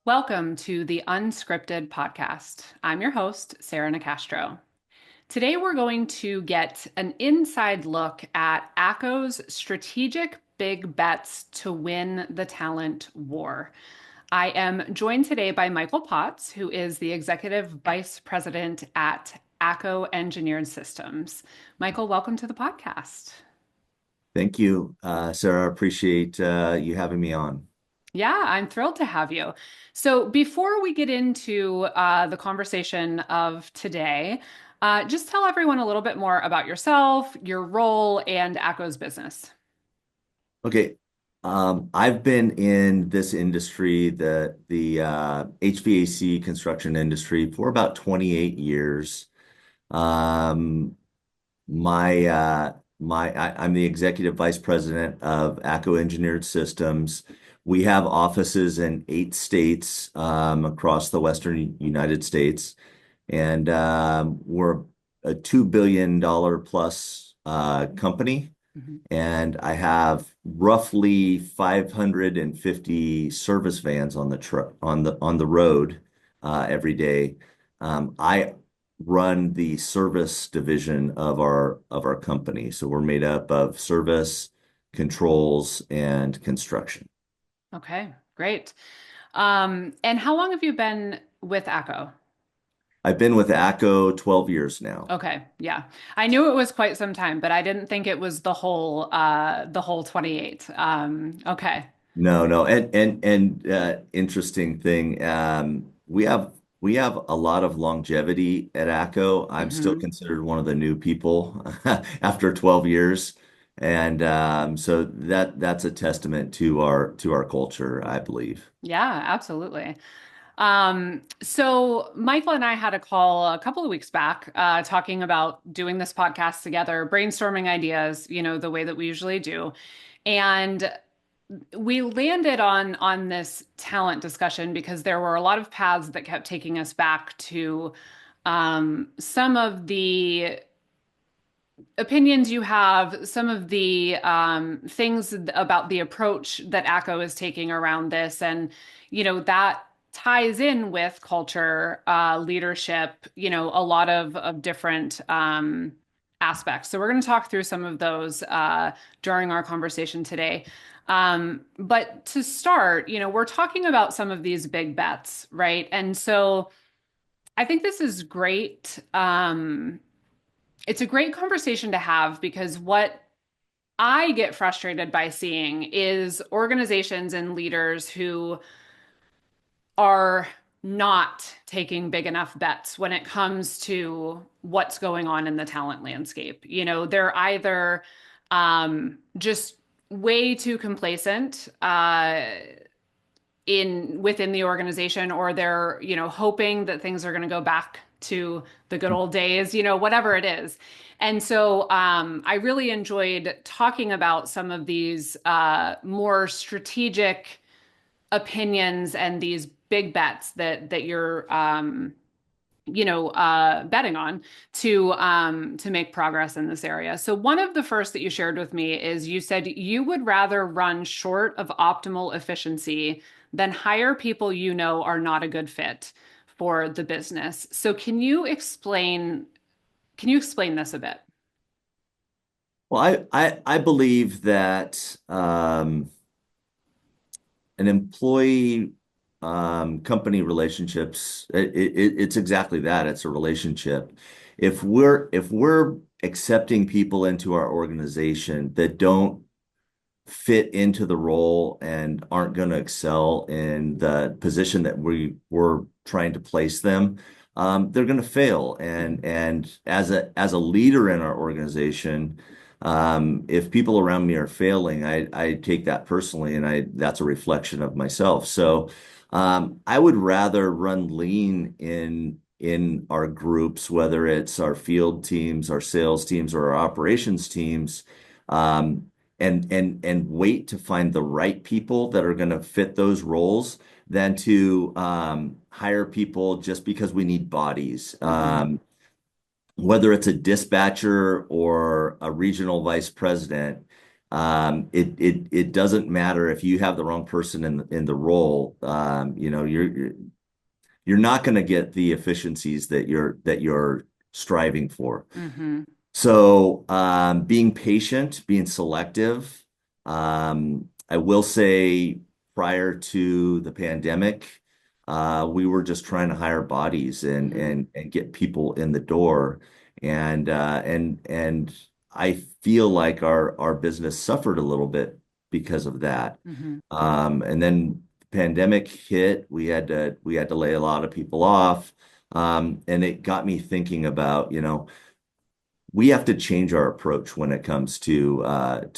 Welcome to the Unscripted podcast. I'm your host, Sarah Nicastro. Today, we're going to get an inside look at ACCO's strategic big bets to win the talent war. I am joined today by Michael Potts, who is the Executive Vice President at ACCO Engineered Systems. Michael, welcome to the podcast. Thank you, Sarah. I appreciate you having me on. Yeah, I'm thrilled to have you. So, before we get into the conversation of today, just tell everyone a little bit more about yourself, your role, and ACCO's business. Okay, I've been in this industry, the HVAC construction industry, for about 28 years. Um, I'm the executive vice president of ACCO Engineered Systems. We have offices in 8 states across the Western United States. And we're a $2 billion plus company, Mhm. and I have roughly 550 service vans on the truck on the road every day. I run the service division of our company, so we're made up of service, controls, and construction. Okay, great. And how long have you been with ACCO? I've been with ACCO 12 years now. Okay, yeah. I knew it was quite some time, but I didn't think it was the whole 28. Okay. No, no, and interesting thing. We have a lot of longevity at ACCO. I'm still Hmm. considered one of the new people after 12 years, and so that's a testament to our culture, I believe. Yeah, absolutely. So Michael and I had a call a couple of weeks back, talking about doing this podcast together, brainstorming ideas, the way that we usually do. And we landed on this talent discussion because there were a lot of paths that kept taking us back to some of the opinions you have, some of the things about the approach that ACCO is taking around this, and that ties in with culture, leadership, a lot of different aspects. So we're going to talk through some of those during our conversation today. But to start, we're talking about some of these big bets, right? And so I think this is great. It's a great conversation to have because what I get frustrated by seeing is organizations and leaders who are not taking big enough bets when it comes to what's going on in the talent landscape. They're either just way too complacent in within the organization, or they're hoping that things are going to go back to the good old days, whatever it is. And so I really enjoyed talking about some of these more strategic opinions and these big bets that you're betting on to make progress in this area. So one of the first that you shared with me is you said you would rather run short of optimal efficiency than hire people are not a good fit for the business. So can you explain this a bit? Well, I believe that an employee company relationships, it's exactly that. It's a relationship. If we're accepting people into our organization that don't fit into the role and aren't going to excel in the position that we're trying to place them, they're going to fail. And as a leader in our organization, if people around me are failing, I take that personally, and I that's a reflection of myself. So I would rather run lean in our groups, whether it's our field teams, our sales teams, or our operations teams. And wait to find the right people that are going to fit those roles than to hire people just because we need bodies. Mhm. Whether it's a dispatcher or a regional vice president, it doesn't matter if you have the wrong person in the role. You're not going to get the efficiencies that you're striving for. Hmm. So, being patient, being selective. I will say prior to the pandemic, we were just trying to hire bodies Hmm. and get people in the door. And I feel like our business suffered a little bit because of that. Hmm. And then the pandemic hit, we had to lay a lot of people off. And it got me thinking about, we have to change our approach when it comes to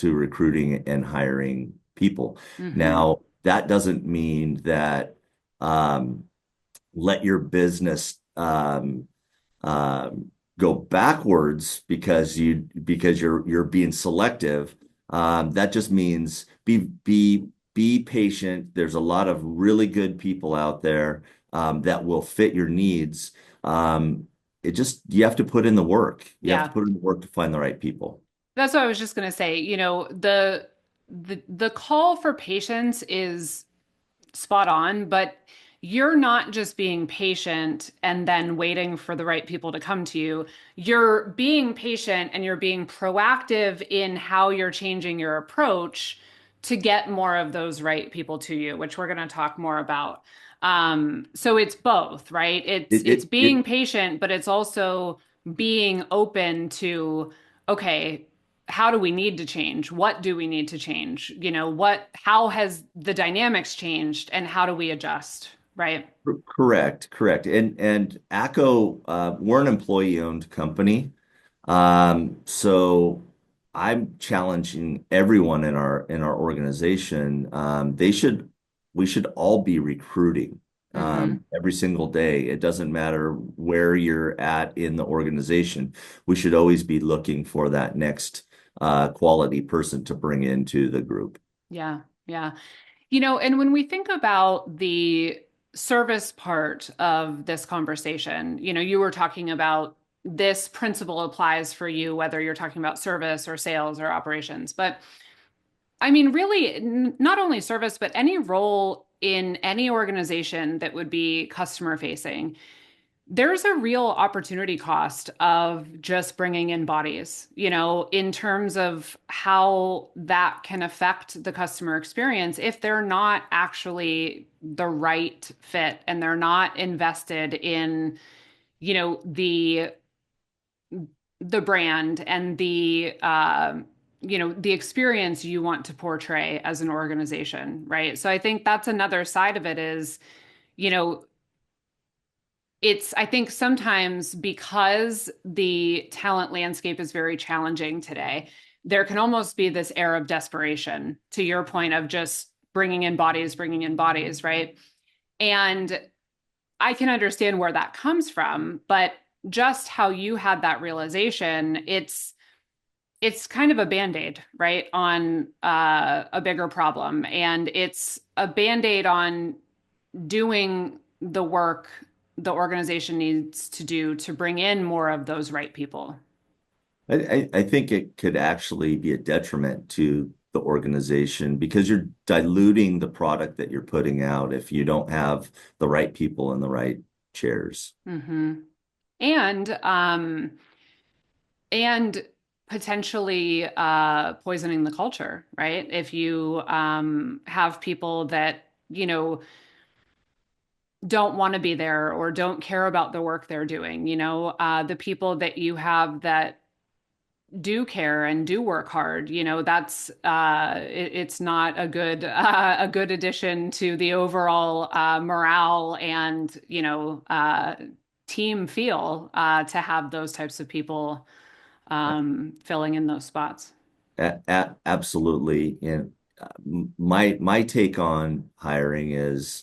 recruiting and hiring people. Hmm. Now, that doesn't mean that um, let your business go backwards because you're being selective. That just means be patient. There's a lot of really good people out there that will fit your needs. It just you have to put in the work. You have to Yeah. put in the work to find the right people. That's what I was just going to say. The call for patience is spot on, but you're not just being patient and then waiting for the right people to come to you. You're being patient and you're being proactive in how you're changing your approach to get more of those right people to you, which we're going to talk more about. So it's both, right? It's being It patient, but it's also being open to, okay, how do we need to change? What do we need to change? How has the dynamics changed and how do we adjust? Right? correct. And ACCO, we're an employee-owned company. So I'm challenging everyone in our organization. We should all be recruiting Mm-hmm. every single day. It doesn't matter where you're at in the organization. We should always be looking for that next quality person to bring into the group. Yeah. Yeah. And when we think about the service part of this conversation, you were talking about this principle applies for you, whether you're talking about service or sales or operations. But I mean, really, not only service, but any role in any organization that would be customer facing, there's a real opportunity cost of just bringing in bodies, in terms of how that can affect the customer experience if they're not actually the right fit and they're not invested in, the brand and the experience you want to portray as an organization, right? So I think that's another side of it is, you know, I think sometimes because the talent landscape is very challenging today, there can almost be this air of desperation to your point of just bringing in bodies, right? And I can understand where that comes from, but just how you had that realization, it's kind of a band-aid, right, on a bigger problem. And it's a band-aid on doing the work the organization needs to do to bring in more of those right people. I think it could actually be a detriment to the organization because you're diluting the product that you're putting out if you don't have the right people in the right chairs. Hmm. And and potentially poisoning the culture, right? If you have people that, don't want to be there or don't care about the work they're doing, the people that you have that do care and do work hard, that's it's not a good addition to the overall morale and team feel to have those types of people filling in those spots. Absolutely. And my take on hiring is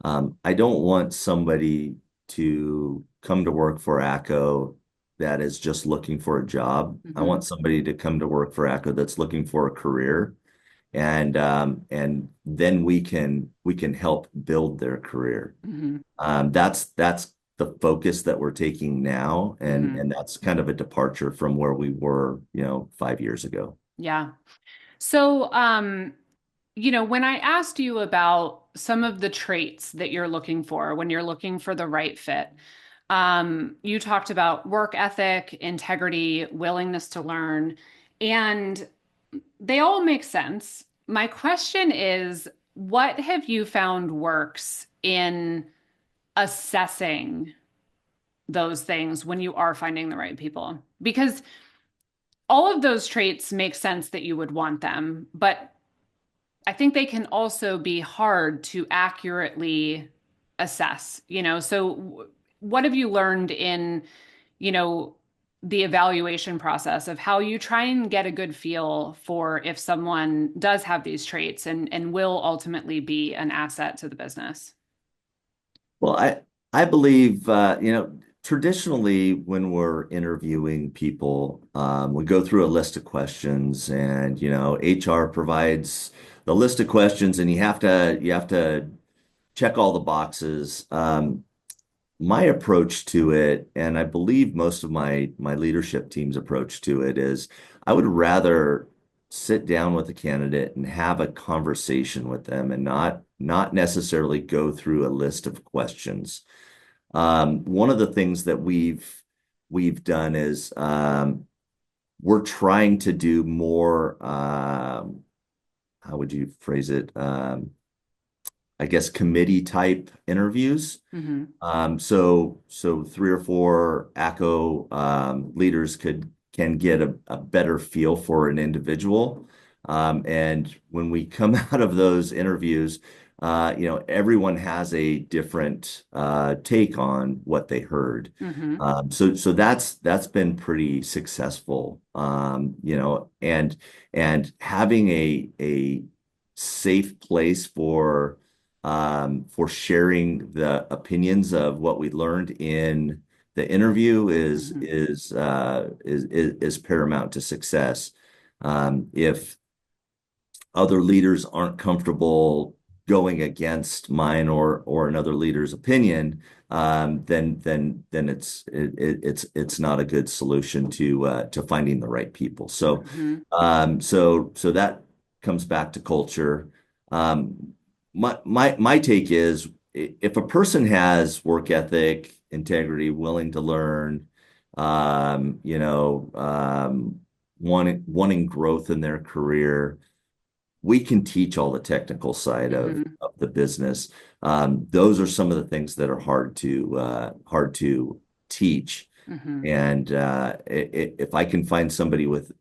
I don't want somebody to come to work for ACCO that is just looking for a job. I Hmm. want somebody to come to work for ACCO that's looking for a career. And then we can help build their career. Hmm. That's the focus that we're taking now, Hmm. and that's kind of a departure from where we were, 5 years ago. Yeah. So, when I asked you about some of the traits that you're looking for when you're looking for the right fit, you talked about work ethic, integrity, willingness to learn, and they all make sense. My question is, what have you found works in assessing those things when you are finding the right people? Because all of those traits make sense that you would want them, but I think they can also be hard to accurately assess, So what have you learned in, you know, the evaluation process of how you try and get a good feel for if someone does have these traits and will ultimately be an asset to the business? Well, I believe traditionally when we're interviewing people, we go through a list of questions, and HR provides the list of questions, and you have to check all the boxes. My approach to it, and I believe most of my leadership team's approach to it is, I would rather sit down with a candidate and have a conversation with them, and not necessarily go through a list of questions. One of the things that we've done is we're trying to do more. How would you phrase it? I guess committee type interviews. Hmm. So three or four ACCO leaders can get a better feel for an individual. And when we come out of those interviews, everyone has a different take on what they heard. Hmm. So that's been pretty successful. And having a safe place for sharing the opinions of what we learned in the interview is Hmm. is uh, is paramount to success. If other leaders aren't comfortable going against mine or another leader's opinion, then it's not a good solution to finding the right people. Hmm. So that comes back to culture. Um, my take is, if a person has work ethic, integrity, willing to learn, wanting growth in their career, we can teach all the technical side Hmm. of the business. Those are some of the things that are hard to teach. Hmm. And if I can find somebody with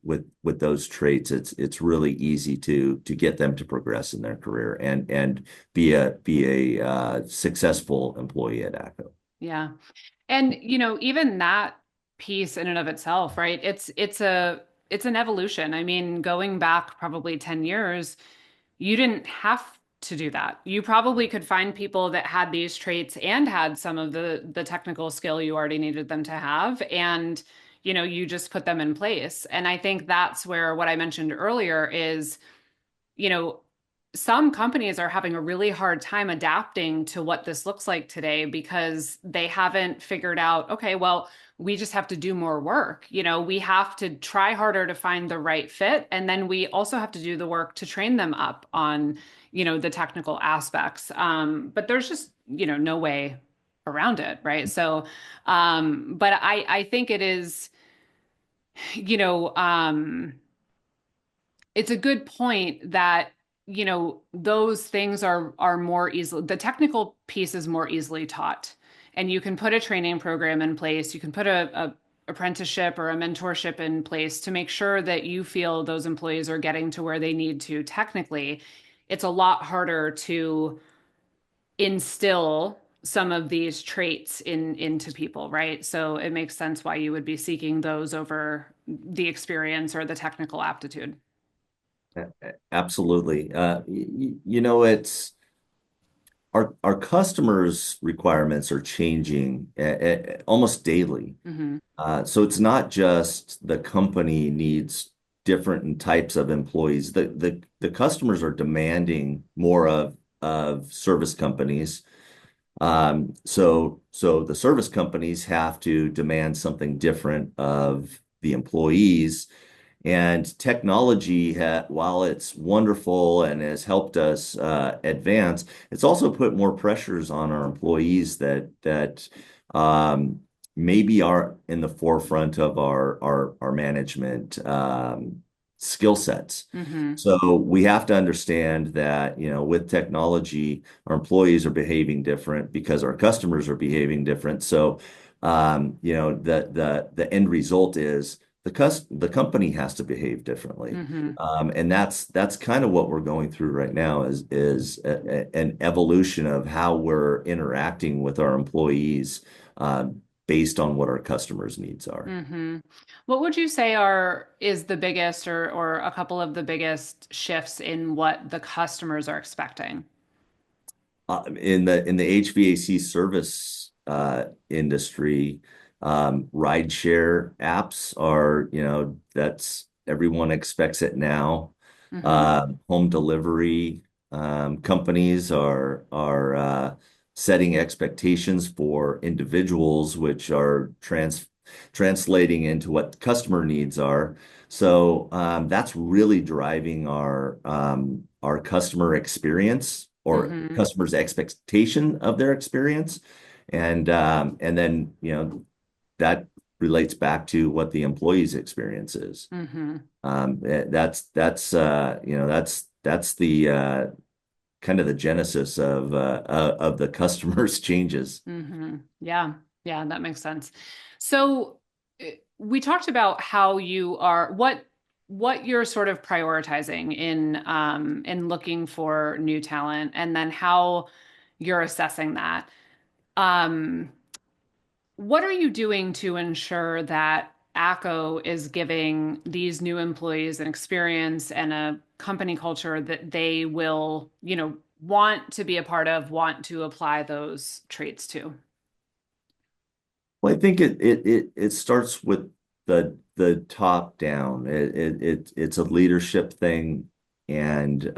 those traits, it's really easy to get them to progress in their career and be a successful employee at ACCO. Yeah. And even that piece in and of itself, right? It's an evolution. I mean, going back probably 10 years, you didn't have to do that. You probably could find people that had these traits and had some of the technical skill you already needed them to have, and you just put them in place. And I think that's where what I mentioned earlier is, you know, some companies are having a really hard time adapting to what this looks like today because they haven't figured out, okay, well, we just have to do more work. We have to try harder to find the right fit. And then we also have to do the work to train them up on, the technical aspects. But there's just, no way around it, right? So, but I think it is, you know, it's a good point that those things are more easily, the technical piece is more easily taught, and you can put a training program in place. You can put a apprenticeship or a mentorship in place to make sure that you feel those employees are getting to where they need to technically. It's a lot harder to instill some of these traits into people, right? So it makes sense why you would be seeking those over the experience or the technical aptitude. Absolutely. It's our customers' requirements are changing almost daily. Hmm. So it's not just the company needs different types of employees. The customers are demanding more of service companies. So the service companies have to demand something different of the employees. And technology, while it's wonderful and has helped us advance, it's also put more pressures on our employees that um, maybe are in the forefront of our management skill sets. Mm-hmm. So we have to understand that, with technology, our employees are behaving different because our customers are behaving different. So, the end result is the company has to behave differently. Mm-hmm. And that's kind of what we're going through right now is an evolution of how we're interacting with our employees based on what our customers' needs are. Mm-hmm. What would you say is the biggest or a couple of the biggest shifts in what the customers are expecting? In the HVAC service industry, rideshare apps are, that's everyone expects it now. Mm-hmm. Home delivery companies are setting expectations for individuals, which are translating into what customer needs are. So that's really driving our customer experience or Mm-hmm. customers' expectation of their experience, and then that relates back to what the employee's experience is. Mm-hmm. That's the kind of the genesis of the customers' changes. Mm-hmm. Yeah. Yeah, that makes sense. So we talked about how you are what you're sort of prioritizing in looking for new talent and then how you're assessing that. Um, what are you doing to ensure that ACCO is giving these new employees an experience and a company culture that they will, want to be a part of, want to apply those traits to? Well, I think it starts with the top down. It's a leadership thing, and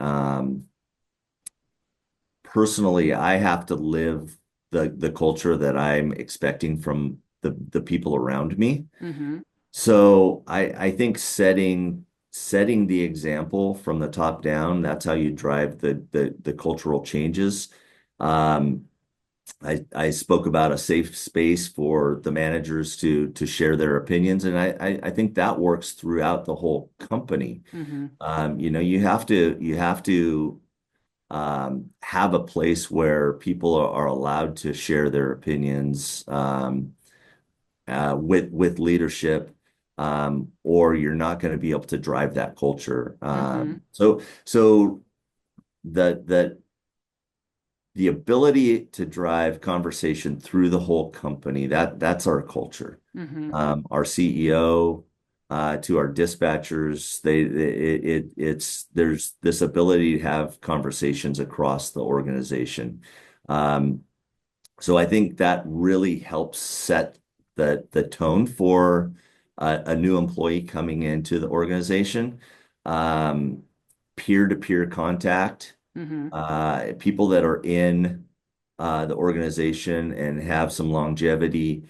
personally, I have to live the culture that I'm expecting from the people around me. Mm-hmm. So I think setting the example from the top down, that's how you drive the cultural changes. Um, I spoke about a safe space for the managers to share their opinions, and I think that works throughout the whole company. Mm-hmm. You have to have a place where people are allowed to share their opinions with leadership, or you're not going to be able to drive that culture. Mm-hmm. So the ability to drive conversation through the whole company, that's our culture. Mm-hmm. Our CEO to our dispatchers, it's there's this ability to have conversations across the organization. Um, so I think that really helps set the tone for a new employee coming into the organization. Um, Peer-to-peer contact, Mm-hmm. people that are in the organization and have some longevity,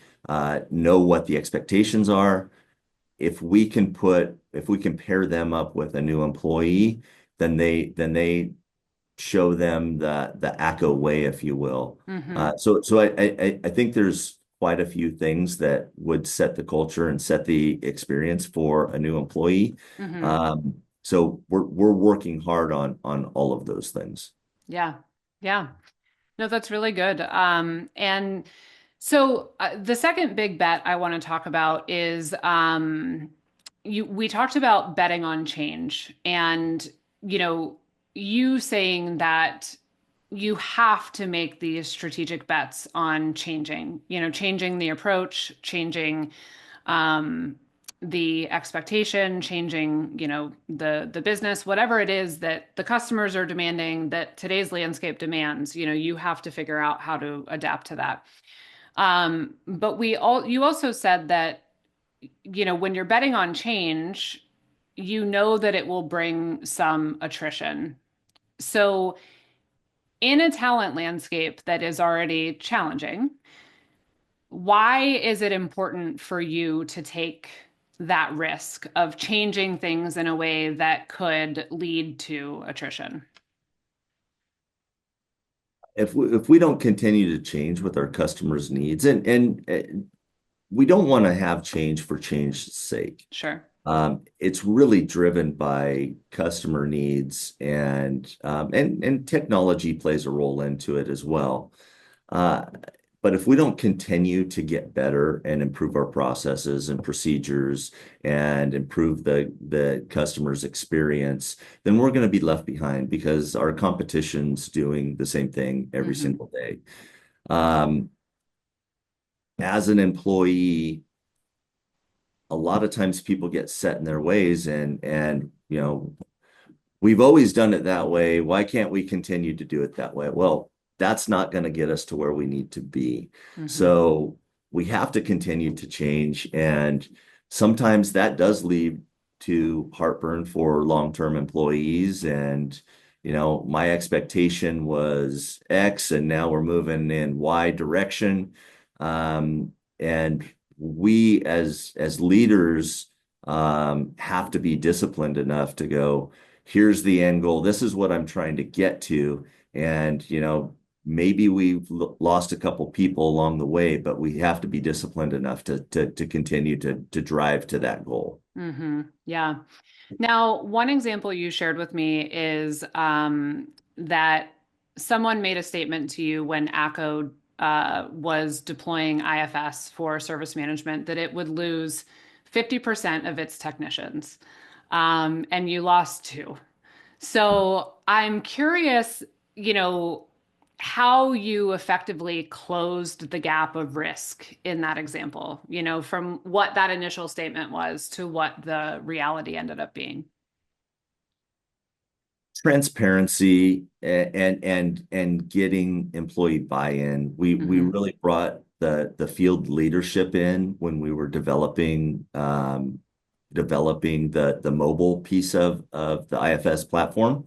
know what the expectations are. If we can pair them up with a new employee, then they show them the ACCO way, if you will. Mm-hmm. So I think there's quite a few things that would set the culture and set the experience for a new employee. Mm-hmm. So we're working hard on all of those things. Yeah. Yeah. No, that's really good. And so the second big bet I want to talk about is we talked about betting on change and you know you saying that you have to make these strategic bets on changing the approach, changing um, the expectation, changing, the business, whatever it is that the customers are demanding that today's landscape demands, you have to figure out how to adapt to that. But you also said that, when you're betting on change, that it will bring some attrition. So in a talent landscape that is already challenging, why is it important for you to take that risk of changing things in a way that could lead to attrition? If we don't continue to change with our customers' needs, and we don't want to have change for change's sake. Sure. It's really driven by customer needs, and technology plays a role into it as well. Uh, but if we don't continue to get better and improve our processes and procedures and improve the customer's experience, then we're going to be left behind because our competition's doing the same thing every Hmm. single day. Um, as an employee, a lot of times people get set in their ways, and we've always done it that way. Why can't we continue to do it that way? Well, that's not going to get us to where we need to be. Hmm. So we have to continue to change. And sometimes that does lead to heartburn for long-term employees. And, my expectation was X, and now we're moving in Y direction. And we as leaders have to be disciplined enough to go, here's the end goal. This is what I'm trying to get to. And, maybe we've lost a couple people along the way, but we have to be disciplined enough to continue to drive to that goal. Yeah. Now, one example you shared with me is that someone made a statement to you when ACCO was deploying IFS for service management that it would lose 50% of its technicians, and you lost two. So I'm curious, you know, how you effectively closed the gap of risk in that example, from what that initial statement was to what the reality ended up being. Transparency and getting employee buy-in. We Hmm. really brought the field leadership in when we were developing the mobile piece of the IFS platform.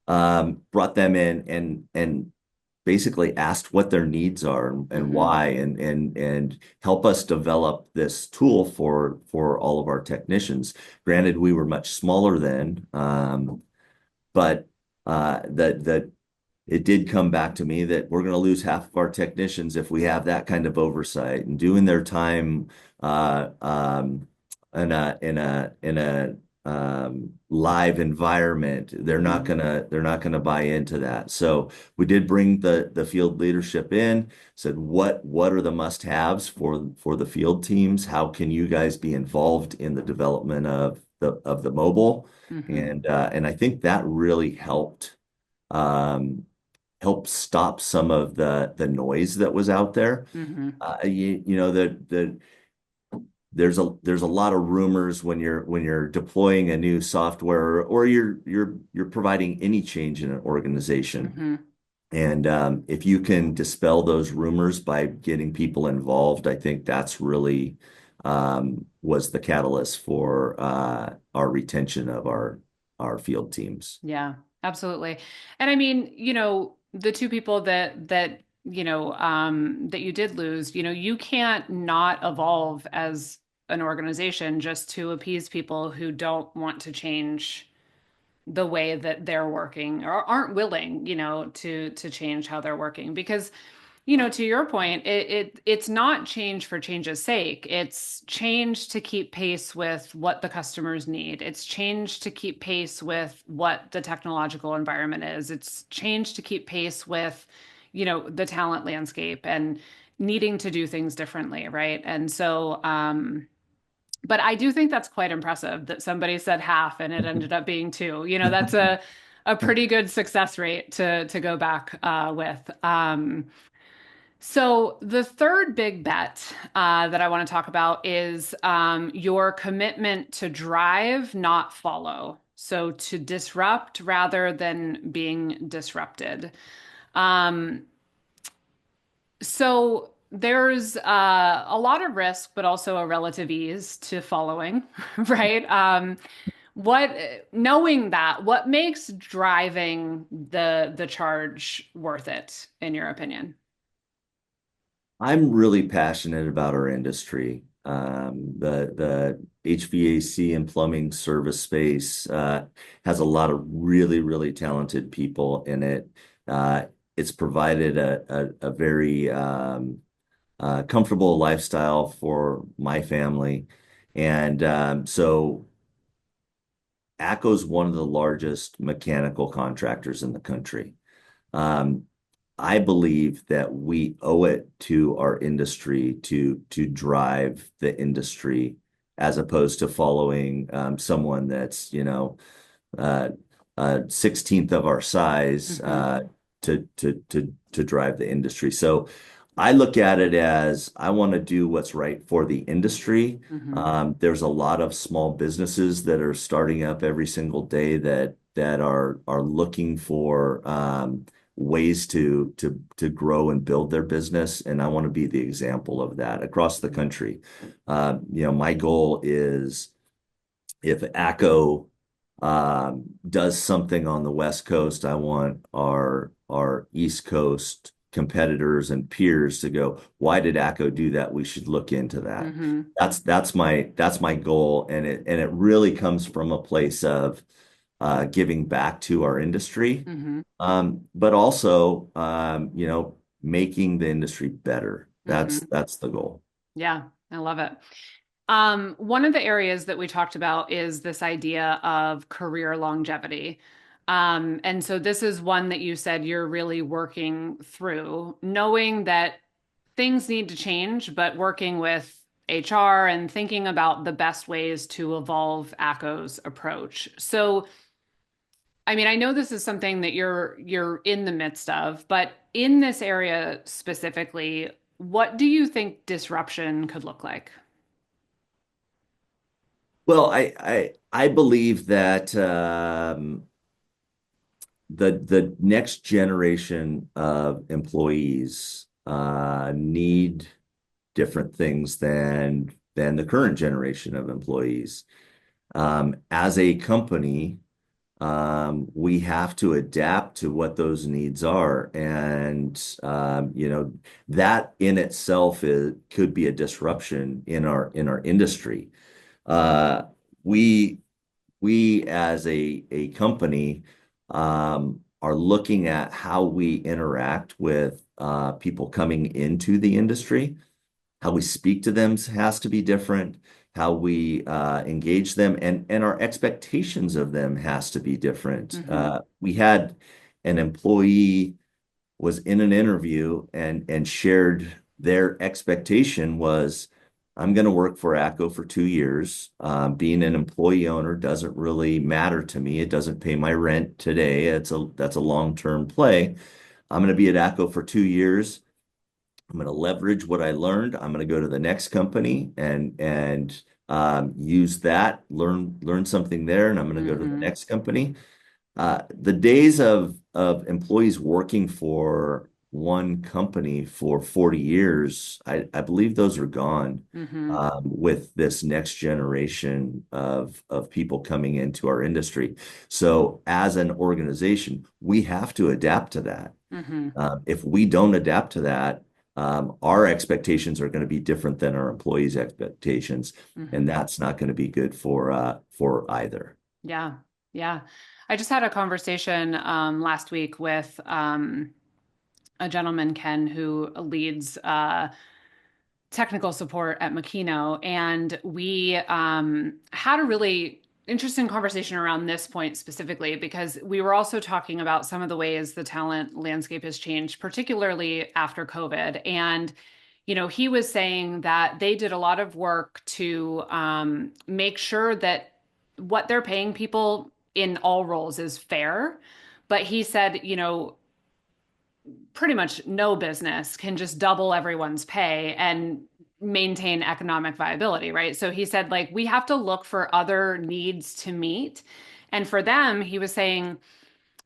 Hmm. Brought them in and basically asked what their needs are and Hmm. why, and help us develop this tool for all of our technicians. Granted, we were much smaller then, but that it did come back to me that we're going to lose half of our technicians if we have that kind of oversight and doing their time uh, um, in a live environment. Hmm. They're not gonna buy into that. So we did bring the field leadership in, said what are the must-haves for the field teams? How can you guys be involved in the development of the mobile? Hmm. And I think that really um, helped stop some of the noise that was out there. Hmm. There's a lot of rumors when you're deploying a new software, or you're providing any change in an organization. Hmm. And if you can dispel those rumors by getting people involved, I think that's really was the catalyst for our retention of our field teams. Yeah, absolutely. And I mean, the two people that you did lose, you can't not evolve as an organization just to appease people who don't want to change the way that they're working or aren't willing, to change how they're working. Because, to your point, it's not change for change's sake. It's change to keep pace with what the customers need. It's change to keep pace with what the technological environment is. It's change to keep pace with, the talent landscape and needing to do things differently, right? And so, but I do think that's quite impressive that somebody said half and it ended up being two. That's a pretty good success rate to go back with. So the third big bet that I want to talk about is your commitment to drive, not follow. So to disrupt rather than being disrupted. Um, so there's a lot of risk, but also a relative ease to following, right? What knowing that, what makes driving the charge worth it, in your opinion? I'm really passionate about our industry. HVAC and plumbing service space has a lot of really, really talented people in it. Uh, it's provided a very comfortable lifestyle for my family. And so ACCO is one of the largest mechanical contractors in the country. Um, I believe that we owe it to our industry to drive the industry as opposed to following someone that's, uh, 16th of our size Hmm. to drive the industry. So I look at it as I want to do what's right for the industry. Hmm. There's a lot of small businesses that are starting up every single day that are looking for ways to grow and build their business, and I want to be the example of that across the country. My goal is if ACCO does something on the West Coast, I want our East Coast competitors and peers to go, why did ACCO do that? We should look into that. Hmm. That's my goal, and it really comes from a place of giving back to our industry, Hmm. but also making the industry better. That's Hmm. that's the goal. Yeah, I love it. One of the areas that we talked about is this idea of career longevity. And so this is one that you said you're really working through, knowing that things need to change, but working with HR and thinking about the best ways to evolve ACCO's approach. So, I mean, I know this is something that you're in the midst of, but in this area specifically, what do you think disruption could look like? Well, I believe that the next generation of employees need different things than the current generation of employees. As a company, we have to adapt to what those needs are, and that in itself could be a disruption in our industry. Uh, we we as a company are looking at how we interact with people coming into the industry. How we speak to them has to be different. How we engage them and our expectations of them has to be different. Hmm. We had an employee was in an interview and shared their expectation was, I'm going to work for ACCO for 2 years. Being an employee owner doesn't really matter to me. It doesn't pay my rent today. That's a long-term play. I'm going to be at ACCO for 2 years. I'm going to leverage what I learned. I'm going to go to the next company and use that, learn something there, and I'm going to go to the Hmm. next company. The days of employees working for one company for 40 years, I believe those are gone Hmm. with this next generation of people coming into our industry. So as an organization, we have to adapt to that. Hmm. If we don't adapt to that, our expectations are going to be different than our employees' expectations, and Hmm. that's not going to be good for either. Yeah. Yeah. I just had a conversation last week with a gentleman, Ken, who leads technical support at Makino, and we had a really interesting conversation around this point specifically because we were also talking about some of the ways the talent landscape has changed, particularly after COVID. And he was saying that they did a lot of work to make sure that what they're paying people in all roles is fair. But he said, pretty much no business can just double everyone's pay and maintain economic viability, right? So he said, like, we have to look for other needs to meet. And for them, he was saying,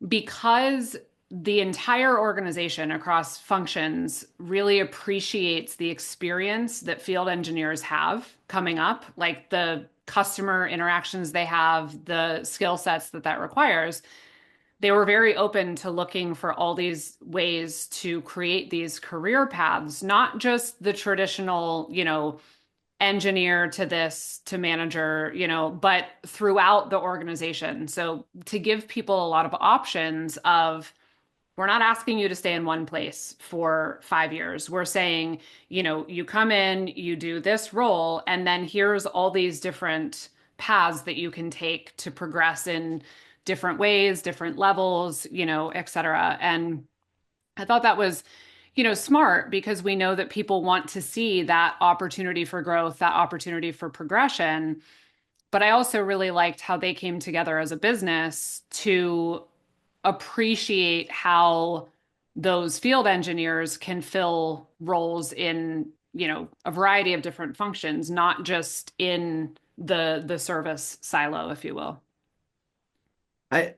because the entire organization across functions really appreciates the experience that field engineers have coming up, like the customer interactions they have, the skill sets that requires. They were very open to looking for all these ways to create these career paths, not just the traditional, engineer to this to manager, but throughout the organization. So to give people a lot of options of, we're not asking you to stay in one place for 5 years. We're saying, you come in, you do this role, and then here's all these different paths that you can take to progress in different ways, different levels, et cetera. And I thought that was, smart because we know that people want to see that opportunity for growth, that opportunity for progression. But I also really liked how they came together as a business to appreciate how those field engineers can fill roles in, a variety of different functions, not just in the service silo, if you will. I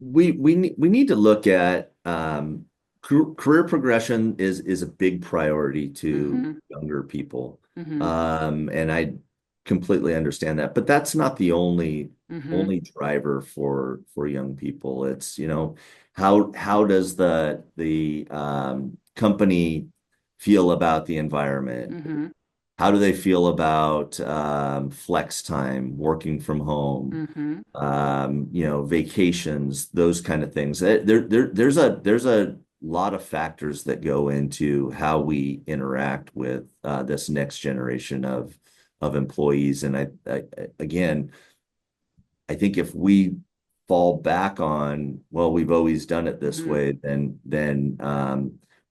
we need to look at career progression is a big priority to Hmm. younger people. Hmm. And I completely understand that, but that's not the Hmm. only driver for young people. It's, how does the company feel about the environment? Hmm. How do they feel about flex time, working from home, Hmm. vacations, those kind of things? There's a lot of factors that go into how we interact with this next generation of employees. And again, I think if we fall back on, well, we've always done it this Hmm. way, then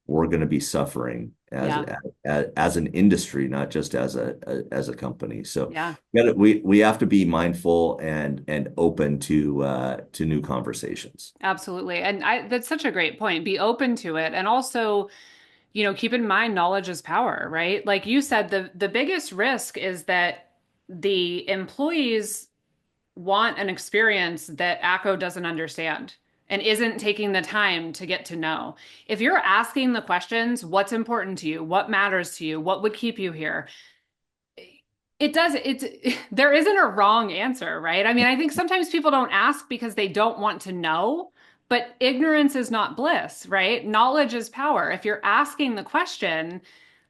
we're going to be suffering Yeah. as an industry, not just as a company. So Yeah. we have to be mindful and open to new conversations. Absolutely. And that's such a great point. Be open to it. And also, keep in mind knowledge is power, right? Like you said, the biggest risk is that the employees want an experience that ACCO doesn't understand and isn't taking the time to get to know. If you're asking the questions, what's important to you? What matters to you? What would keep you here? It's there isn't a wrong answer, right? I mean, I think sometimes people don't ask because they don't want to know, but ignorance is not bliss, right? Knowledge is power. If you're asking the question,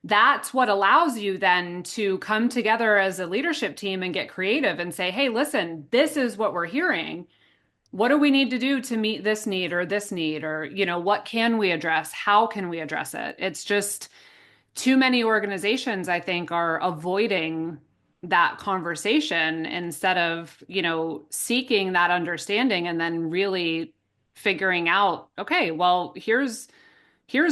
that's what allows you then to come together as a leadership team and get creative and say, hey, listen, this is what we're hearing. What do we need to do to meet this need or this need? Or, what can we address? How can we address it? It's just too many organizations, I think, are avoiding that conversation instead of, seeking that understanding and then really figuring out, okay, well, here's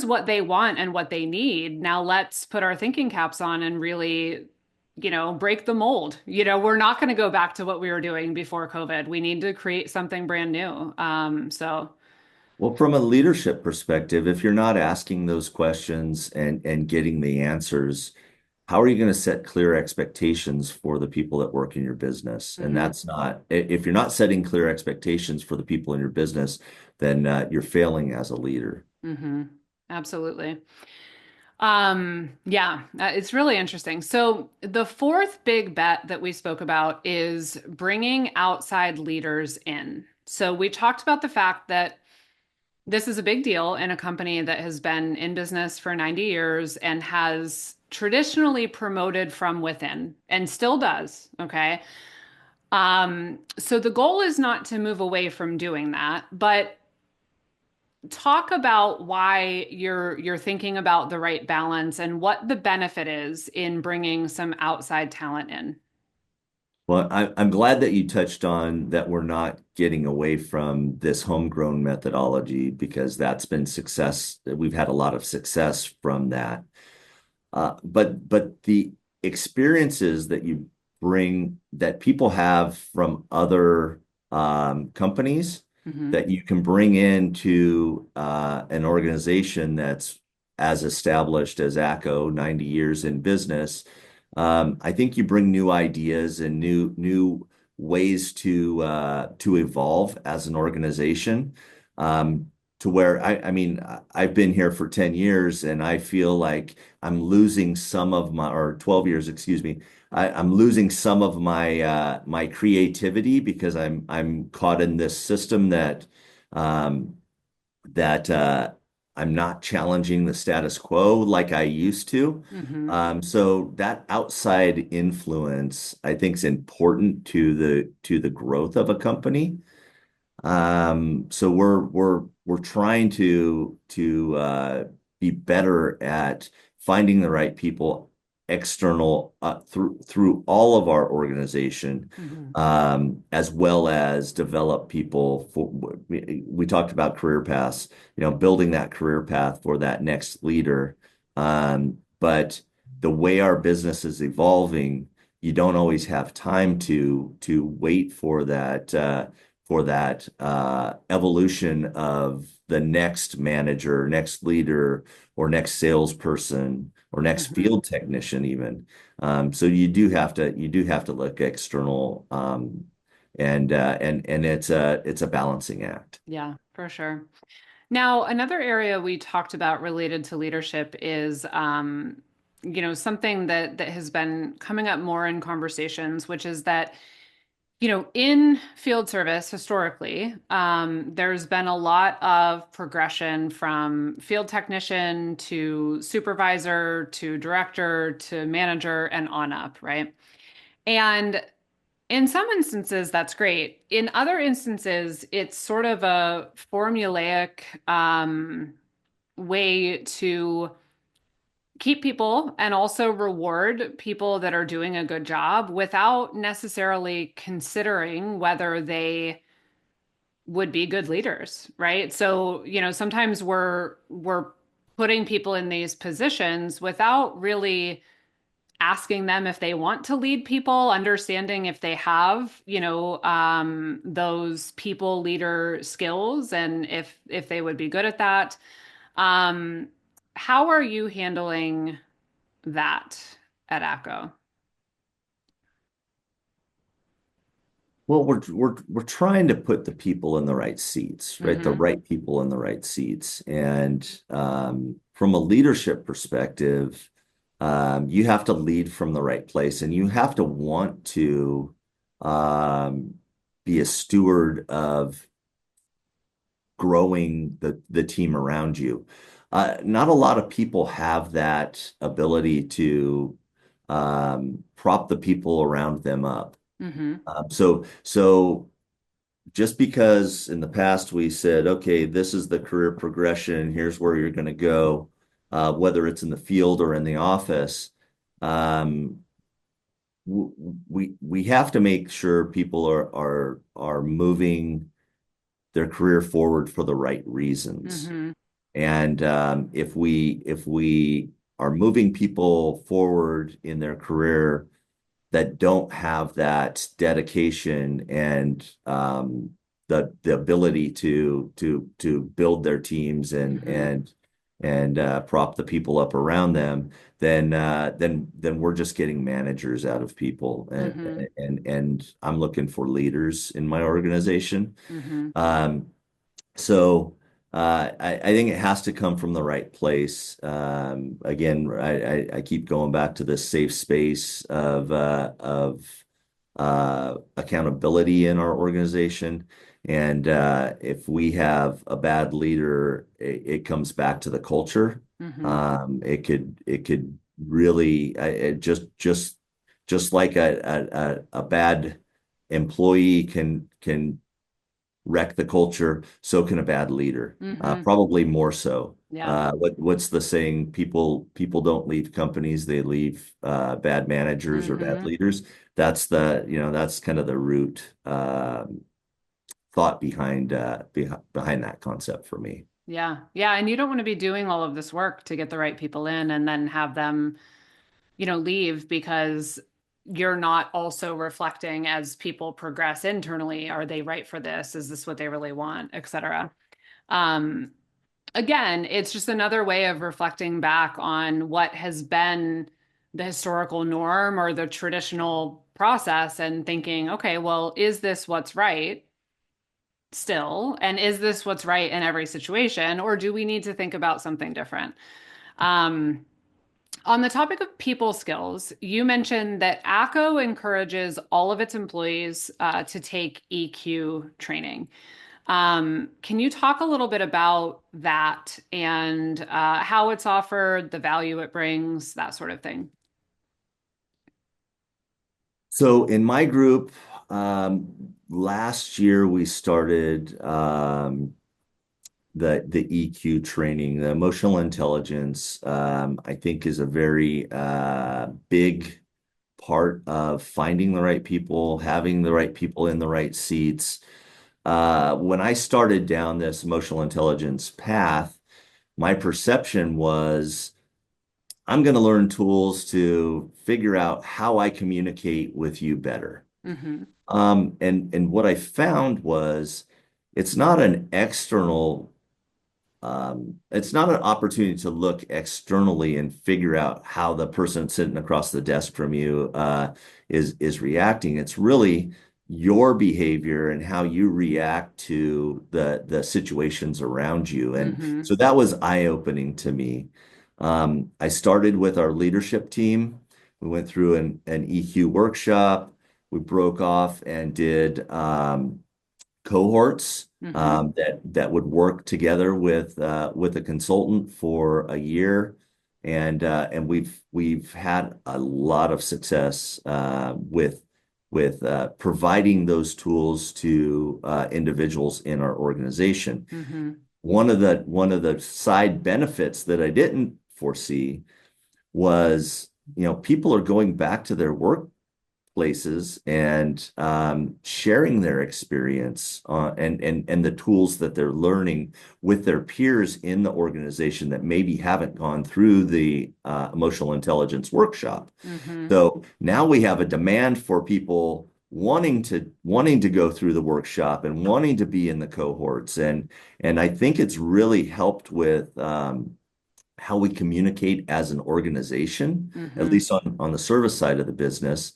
what they want and what they need. Now let's put our thinking caps on and really, break the mold. We're not going to go back to what we were doing before COVID. We need to create something brand new. So, Well, from a leadership perspective, if you're not asking those questions and getting the answers, how are you going to set clear expectations for the people that work in your business? And mhm, that's not, if you're not setting clear expectations for the people in your business, then you're failing as a leader. mhm, absolutely. Yeah, it's really interesting. So the fourth big bet that we spoke about is bringing outside leaders in. So we talked about the fact that this is a big deal in a company that has been in business for 90 years and has traditionally promoted from within and still does. Okay. So the goal is not to move away from doing that, but talk about why you're thinking about the right balance and what the benefit is in bringing some outside talent in. Well, I'm glad that you touched on that we're not getting away from this homegrown methodology because that's been success. We've had a lot of success from that. But the experiences that you bring that people have from other companies Hmm. that you can bring into an organization that's as established as ACCO, 90 years in business. I think you bring new ideas and new ways to evolve as an organization. To where I mean, I've been here for 10 years and I feel like I'm losing some of my, or 12 years, excuse me. I'm losing some of my creativity because I'm caught in this system um, that I'm not challenging the status quo like I used to. Hmm. So that outside influence, I think, is important to the growth of a company. So we're trying to be better at finding the right people external through all of our organization, Hmm. as well as develop people for we talked about career paths, building that career path for that next leader. But the way our business is evolving, you don't always have time to wait for that evolution of the next manager, next leader, or next salesperson, or next Hmm. field technician, even. So you do have to look external, and it's a balancing act. Yeah, for sure. Now, another area we talked about related to leadership is, something that has been coming up more in conversations, which is that, in field service historically, there's been a lot of progression from field technician to supervisor to director to manager and on up, right? And in some instances, that's great. In other instances, it's sort of a formulaic way to keep people and also reward people that are doing a good job without necessarily considering whether they would be good leaders, right? So, sometimes we're putting people in these positions without really asking them if they want to lead people, understanding if they have, those people leader skills and if they would be good at that. Um, how are you handling that at ACCO? Well, we're trying to put the people in the right seats, right? The Hmm. right people in the right seats. And from a leadership perspective, you have to lead from the right place, and you have to want to um, be a steward of growing the team around you. Not a lot of people have that ability to prop the people around them up. Hmm. So just because in the past we said, okay, this is the career progression, here's where you're going to go, whether it's in the field or in the office, um, we have to make sure people are moving their career forward for the right reasons. Hmm. And if we are moving people forward in their career that don't have that dedication and the ability to build their teams Hmm. and prop the people up around them, then we're just getting managers out of people, Hmm. and I'm looking for leaders in my organization. Hmm. Um, so I think it has to come from the right place. Again, I keep going back to this safe space of accountability in our organization. And if we have a bad leader, it comes back to the culture. Hmm. It could really just like a bad employee can wreck the culture, so can a bad leader. Hmm. Probably more so. Yeah. What's the saying? People don't leave companies; they leave bad managers or bad Hmm. leaders. That's kind of the root thought behind that concept for me. Yeah. Yeah. And you don't want to be doing all of this work to get the right people in and then have them, leave because you're not also reflecting as people progress internally. Are they right for this? Is this what they really want, et cetera? Um, Again, it's just another way of reflecting back on what has been the historical norm or the traditional process and thinking, okay, well, is this what's right still? And is this what's right in every situation? Or do we need to think about something different? Um, on the topic of people skills, you mentioned that ACCO encourages all of its employees to take EQ training. Can you talk a little bit about that and how it's offered, the value it brings, that sort of thing? So in my group, last year we started the EQ training. The emotional intelligence, I think, is a very big part of finding the right people, having the right people in the right seats. When I started down this emotional intelligence path, my perception was I'm going to learn tools to figure out how I communicate with you better. Hmm. And what I found was it's not an external it's not an opportunity to look externally and figure out how the person sitting across the desk from you is reacting. It's really your behavior and how you react to the situations around you. And Hmm. so that was eye-opening to me. I started with our leadership team. We went through an EQ workshop. We broke off and did cohorts Hmm. that would work together with a consultant for a year, and we've had a lot of success with providing those tools to individuals in our organization. Hmm. One of the side benefits that I didn't foresee was, people are going back to their work places and sharing their experience and the tools that they're learning with their peers in the organization that maybe haven't gone through the emotional intelligence workshop. Hmm. So now we have a demand for people wanting to go through the workshop and wanting to be in the cohorts, and I think it's really helped with how we communicate as an organization, at Hmm. least on the service side of the business.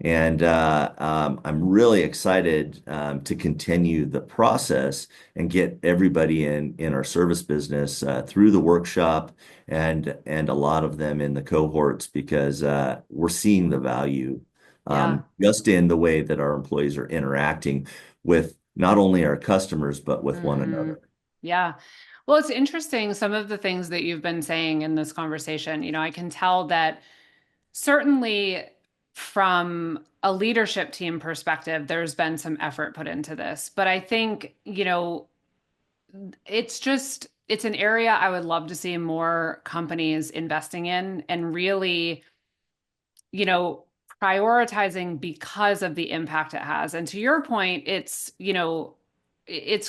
And I'm really excited to continue the process and get everybody in our service business through the workshop and a lot of them in the cohorts because we're seeing the value Yeah. just in the way that our employees are interacting with not only our customers but with one Hmm. another. Yeah. Well, it's interesting, some of the things that you've been saying in this conversation. I can tell that certainly from a leadership team perspective, there's been some effort put into this. But I think, it's an area I would love to see more companies investing in and really, you know, prioritizing because of the impact it has. And to your point, it's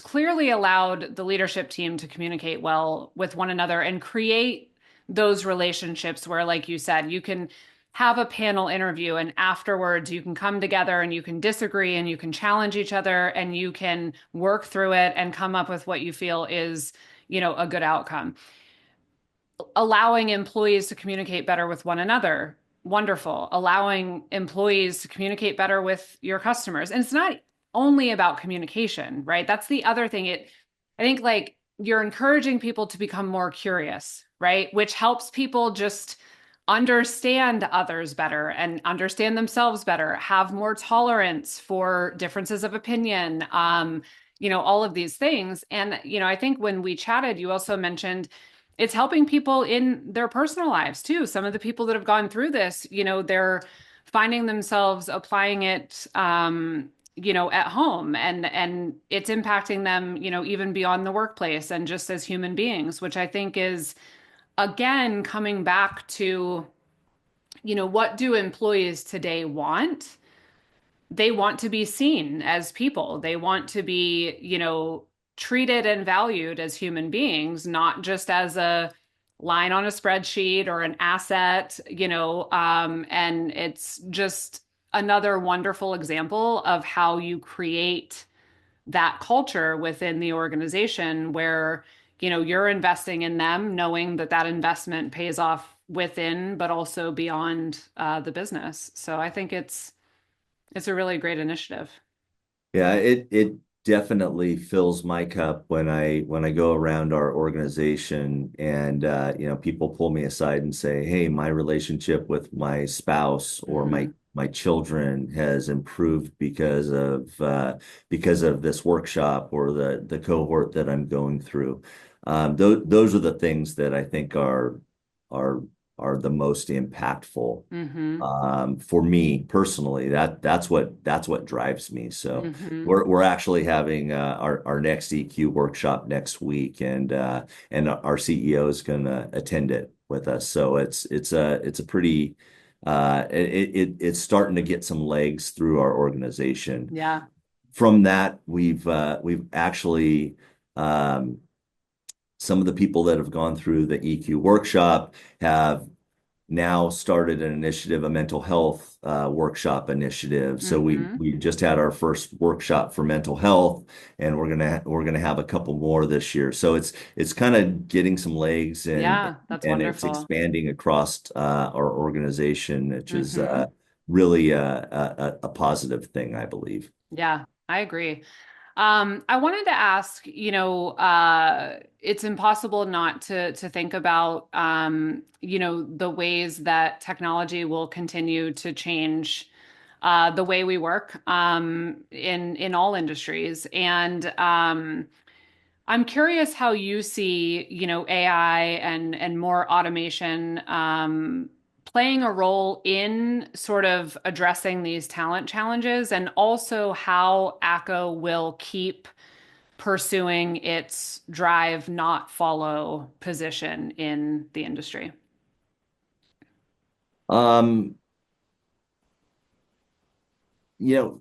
clearly allowed the leadership team to communicate well with one another and create those relationships where, like you said, you can have a panel interview and afterwards you can come together and you can disagree and you can challenge each other and you can work through it and come up with what you feel is, a good outcome. Allowing employees to communicate better with one another, wonderful. Allowing employees to communicate better with your customers. And it's not only about communication, right? That's the other thing. I think, like, you're encouraging people to become more curious, right? Which helps people just understand others better and understand themselves better, have more tolerance for differences of opinion, all of these things. And, I think when we chatted, you also mentioned it's helping people in their personal lives too. Some of the people that have gone through this, they're finding themselves applying it, at home, and it's impacting them, even beyond the workplace and just as human beings, which I think is, again, coming back to, what do employees today want? They want to be seen as people. They want to be, treated and valued as human beings, not just as a line on a spreadsheet or an asset, and it's just another wonderful example of how you create that culture within the organization where, you're investing in them, knowing that that investment pays off within, but also beyond the business. So I think it's a really great initiative. Yeah, it definitely fills my cup when I go around our organization and people pull me aside and say, "Hey, my relationship with my spouse or my Hmm. my children has improved because of this workshop or the cohort that I'm going through. Those are the things that I think are are the most impactful Mm-hmm. for me personally. That's what drives me. So Mm-hmm. we're actually having our next EQ workshop next week, and our CEO is going to attend it with us. So it's a pretty it's starting to get some legs through our organization. Yeah. From that, we've actually some of the people that have gone through the EQ workshop have now started an initiative, a mental health workshop initiative. So Mm-hmm. we just had our first workshop for mental health, and we're gonna have a couple more this year. So it's kind of getting some legs, Yeah, that's and it's wonderful. expanding across our organization, which is Mm-hmm. really a positive thing, I believe. Yeah, I agree. I wanted to ask, it's impossible not to think about, the ways that technology will continue to change the way we work in all industries. And I'm curious how you see, AI and more automation playing a role in sort of addressing these talent challenges, and also how ACCO will keep pursuing its drive, not follow position in the industry. Um, you know,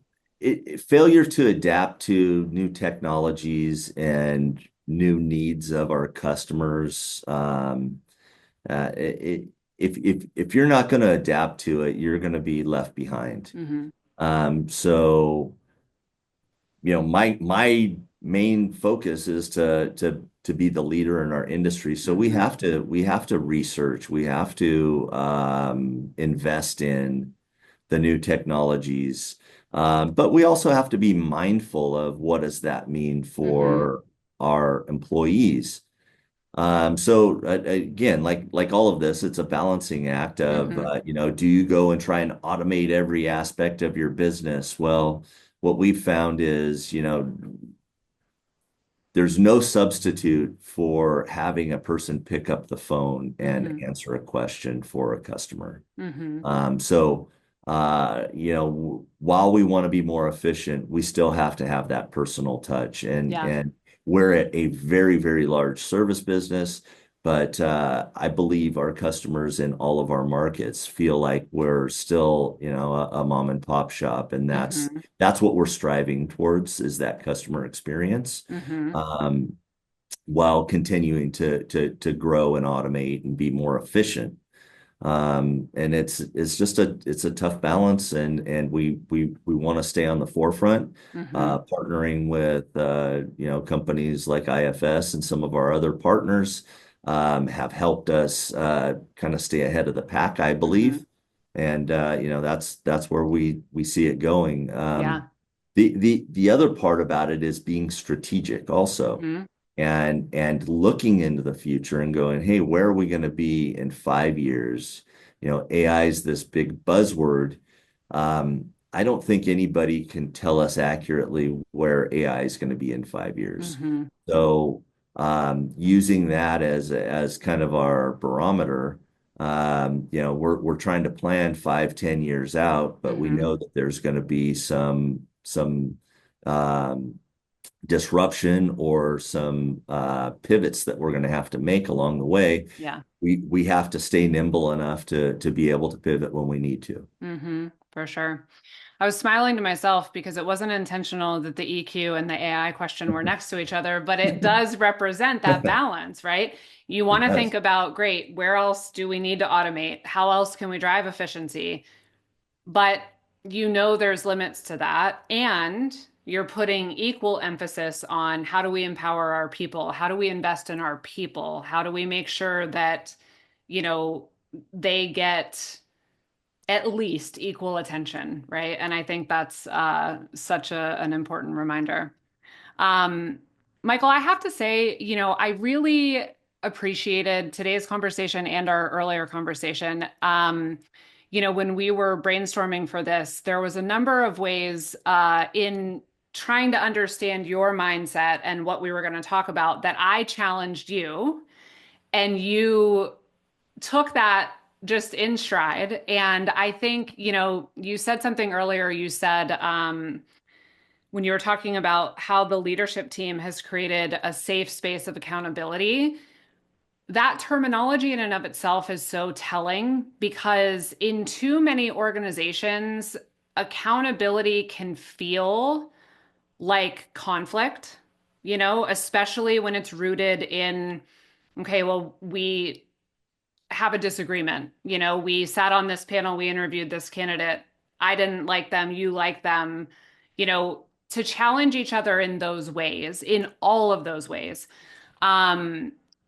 failure to adapt to new technologies and new needs of our customers. If you're not going to adapt to it, you're going to be left behind. Hmm. So my main focus is to be the leader in our industry. So Hmm. we have to research, we have to invest in the new technologies. But we also have to be mindful of what does that mean Hmm. for our employees. So again, like all of this, it's a balancing act of Hmm. do you go and try and automate every aspect of your business? Well, what we've found is, there's no substitute for having a person pick up the phone and Hmm. answer a question for a customer. Hmm. So, while we want to be more efficient, we still have to have that personal touch. Yeah. And we're at a very, very large service business, but I believe our customers in all of our markets feel like we're still, a mom and pop shop, and Hmm. that's what we're striving towards is that customer experience. Hmm. Um, while continuing to grow and automate and be more efficient. And it's just it's a tough balance, and we want to stay on the forefront, Hmm. partnering with companies like IFS and some of our other partners have helped us kind of stay ahead of the pack, I Hmm. believe. And that's where we see it going. Yeah. The other part about it is being strategic also, Hmm. and looking into the future and going, hey, where are we going to be in 5 years? AI is this big buzzword. I don't think anybody can tell us accurately where AI is going to be in 5 years. Hmm. So using that as kind of our barometer, we're trying to plan 5, 10 years out, but we Hmm. know that there's going to be some um, disruption or some pivots that we're going to have to make along the way. Yeah. We have to stay nimble enough to be able to pivot when we need to. Hmm. For sure. I was smiling to myself because it wasn't intentional that the EQ and the AI question were next to each other, but it does represent that balance, right? You want It to think does. about, great, where else do we need to automate? How else can we drive efficiency? But there's limits to that. And you're putting equal emphasis on, how do we empower our people? How do we invest in our people? How do we make sure that, you know, they get at least equal attention, right? And I think that's such an important reminder. Um, Michael, I have to say, I really appreciated today's conversation and our earlier conversation. when we were brainstorming for this, there was a number of ways in trying to understand your mindset and what we were going to talk about that I challenged you, and you took that just in stride. And I think, you said something earlier. You said, when you were talking about how the leadership team has created a safe space of accountability, that terminology in and of itself is so telling because in too many organizations, accountability can feel like conflict, especially when it's rooted in, okay, well, we have a disagreement. We sat on this panel, we interviewed this candidate. I didn't like them, you like them, to challenge each other in those ways, in all of those ways.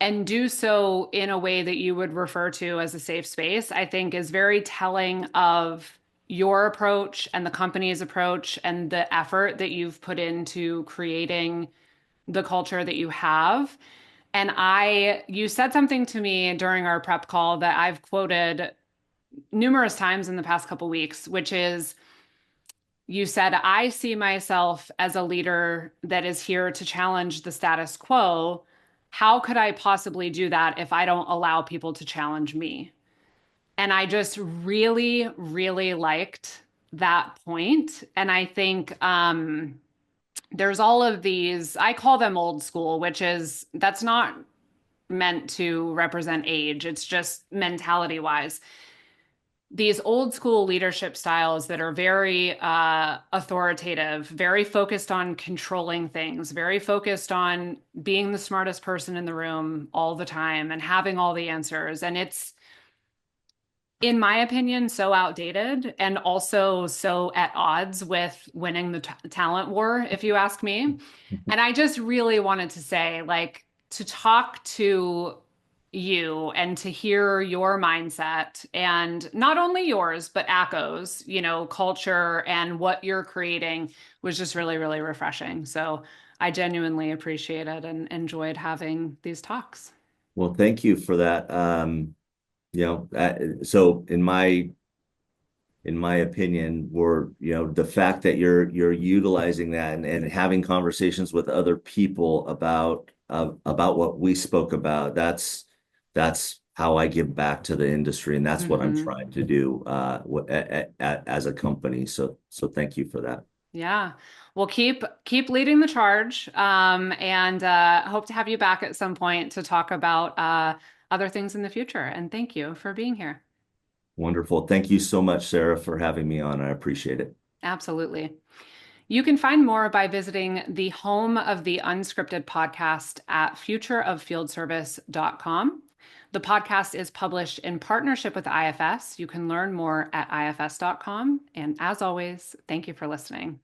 And do so in a way that you would refer to as a safe space, I think is very telling of your approach and the company's approach and the effort that you've put into creating the culture that you have. And you said something to me during our prep call that I've quoted numerous times in the past couple weeks, which is you said, I see myself as a leader that is here to challenge the status quo. How could I possibly do that if I don't allow people to challenge me? And I just really, really liked that point. And I think there's all of these, I call them old school, that's not meant to represent age. It's just mentality wise. These old school leadership styles that are very authoritative, very focused on controlling things, very focused on being the smartest person in the room all the time and having all the answers. And it's, in my opinion, so outdated and also so at odds with winning the talent war, if you ask me. And I just really wanted to say, like, to talk to you and to hear your mindset and not only yours, but ACCO's, culture and what you're creating was just really, really refreshing. So I genuinely appreciated and enjoyed having these talks. Well, thank you for that. So in my opinion, the fact that you're utilizing that and having conversations with other people about what we spoke about, that's how I give back to the industry, and that's what I'm Hmm. trying to do as a company. So thank you for that. Yeah. Well, keep leading the charge, and hope to have you back at some point to talk about other things in the future. And thank you for being here. Wonderful. Thank you so much, Sarah, for having me on. I appreciate it. Absolutely. You can find more by visiting the home of the Unscripted podcast at futureoffieldservice.com. The podcast is published in partnership with IFS. You can learn more at ifs.com. And as always, thank you for listening.